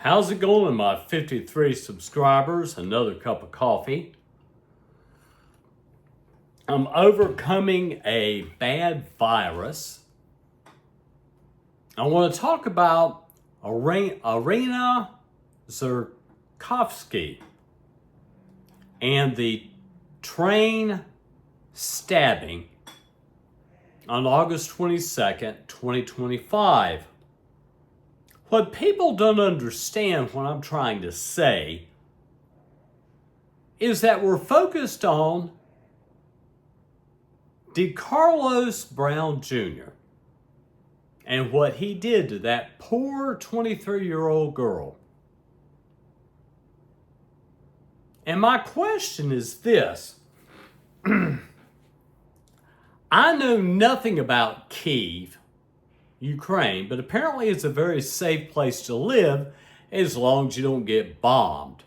How's it going, my 53 subscribers? Another cup of coffee. I'm overcoming a bad virus. I want to talk about Irina Zherkovsky and the train stabbing on August 22nd, 2025. What people don't understand what I'm trying to say is that we're focused on DeCarlos Brown Jr. and what he did to that poor 23-year-old girl. And my question is this. I know nothing about Kyiv, Ukraine, but apparently it's a very safe place to live as long as you don't get bombed.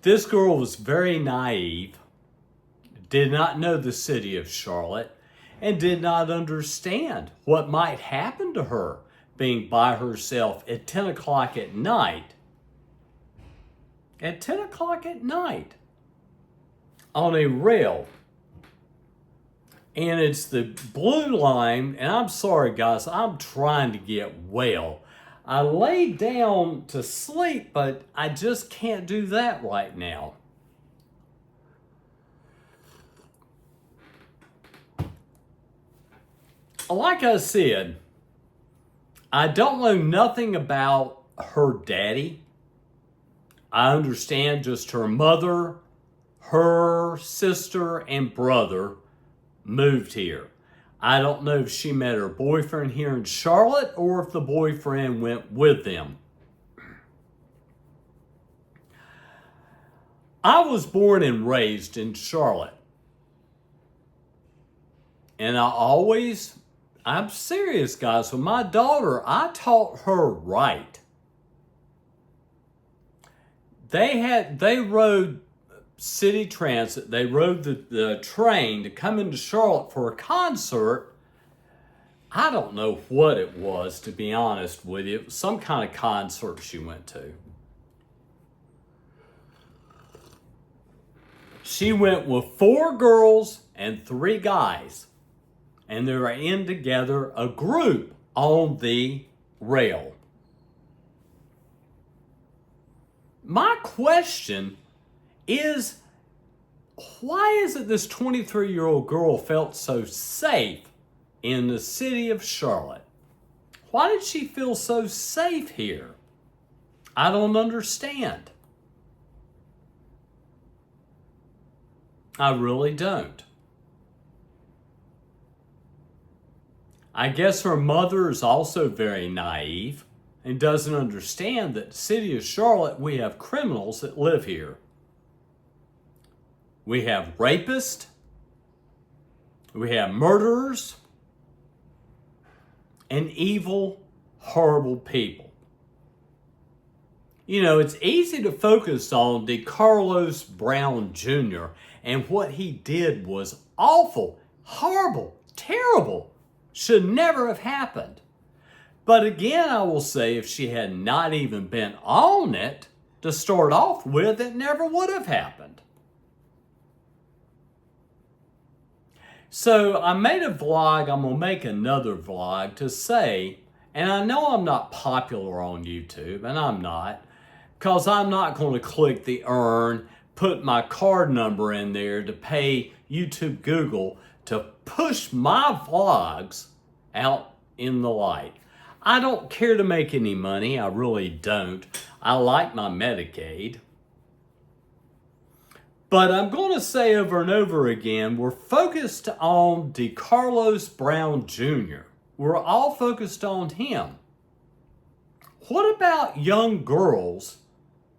This girl was very naive, did not know the city of Charlotte, and did not understand what might happen to her being by herself at 10 o'clock at night. At 10 o'clock at night on a rail. And it's the blue line, and I'm sorry guys, I'm trying to get well. I laid down to sleep, but I just can't do that right now. Like I said, I don't know nothing about her daddy. I understand just her mother, her sister, and brother moved here. I don't know if she met her boyfriend here in Charlotte or if the boyfriend went with them. I was born and raised in Charlotte. And I'm serious guys, with my daughter, I taught her right. They rode city transit, they rode the train to come into Charlotte for a concert. I don't know what it was, to be honest with you. It was some kind of concert she went to. She went with 4 girls and 3 guys, and they were in together, a group on the rail. My question is, why is it this 23-year-old girl felt so safe in the city of Charlotte? Why did she feel so safe here? I don't understand. I really don't. I guess her mother is also very naive and doesn't understand that the city of Charlotte, we have criminals that live here. We have rapists, we have murderers, and evil, horrible people. You know, it's easy to focus on DeCarlos Brown Jr. and what he did was awful, horrible, terrible, should never have happened. But again, I will say, if she had not even been on it to start off with, it never would have happened. So I made a vlog, I'm going to make another vlog to say, and I know I'm not popular on YouTube, and I'm not, because I'm not going to click the earn, put my card number in there to pay YouTube Google to push my vlogs out in the light. I don't care to make any money, I really don't. I like my Medicaid. But I'm going to say over and over again, we're focused on DeCarlos Brown Jr. We're all focused on him. What about young girls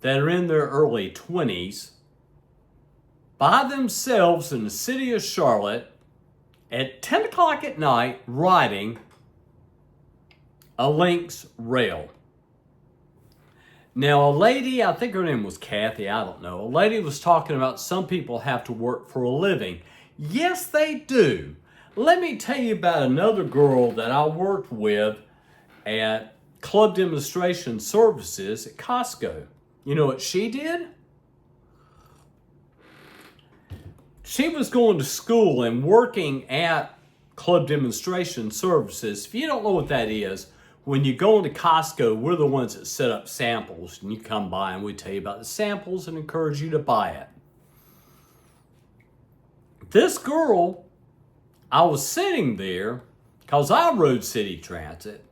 that are in their early 20s by themselves in the city of Charlotte at 10 o'clock at night riding a Lynx rail? Now, a lady, I think her name was Kathy, I don't know. A lady was talking about some people have to work for a living. Yes, they do. Let me tell you about another girl that I worked with at club demonstration services at Costco. You know what she did? She was going to school and working at club demonstration services. If you don't know what that is, when you go into Costco, we're the ones that set up samples, and you come by and we tell you about the samples and encourage you to buy it. This girl, I was sitting there because I rode City Transit.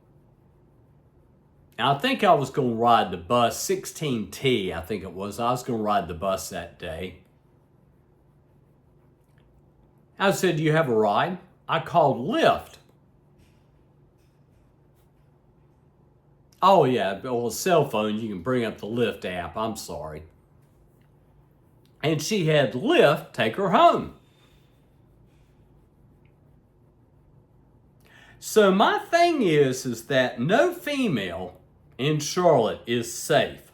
And I think I was going to ride the bus, 16T, I think it was. I was going to ride the bus that day. I said, "Do you have a ride?" I called Lyft. Oh yeah, well, a cell phone, you can bring up the Lyft app, I'm sorry. And she had Lyft take her home. So my thing is that no female in Charlotte is safe.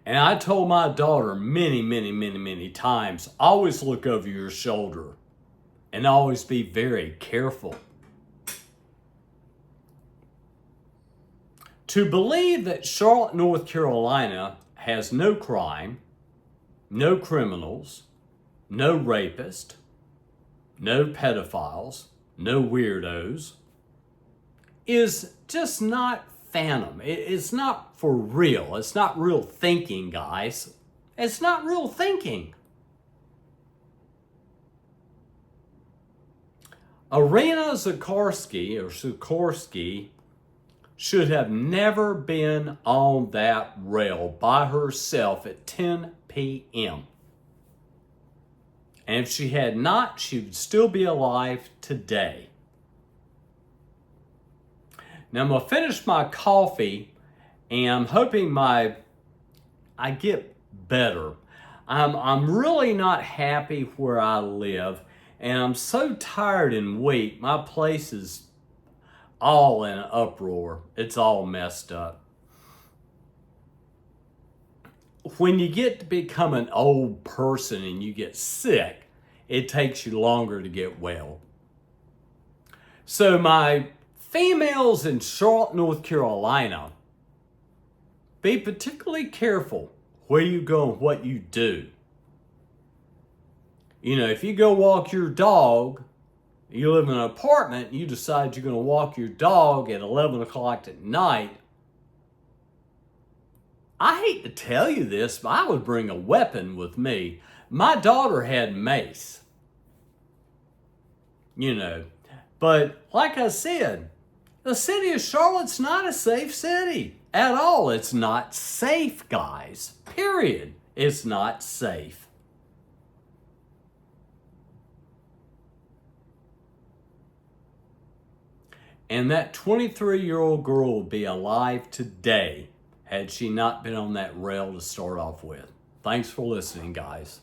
And I told my daughter many times, always look over your shoulder and always be very careful. To believe that Charlotte, North Carolina has no crime, no criminals, no rapists, no pedophiles, no weirdos, is just not phantom. It's not for real. It's not real thinking, guys. It's not real thinking. Irina Sikorsky should have never been on that rail by herself at 10 p.m. And if she had not, she would still be alive today. Now I'm going to finish my coffee, and I'm hoping I get better. I'm really not happy where I live, and I'm so tired and weak. My place is all in an uproar. It's all messed up. When you get to become an old person and you get sick, it takes you longer to get well. So my females in Charlotte, North Carolina, be particularly careful where you go and what you do. You know, if you go walk your dog, you live in an apartment, and you decide you're going to walk your dog at 11 o'clock at night, I hate to tell you this, but I would bring a weapon with me. My daughter had mace. You know, but like I said, the city of Charlotte's not a safe city at all. It's not safe, guys. Period. It's not safe. And that 23-year-old girl would be alive today had she not been on that rail to start off with. Thanks for listening, guys.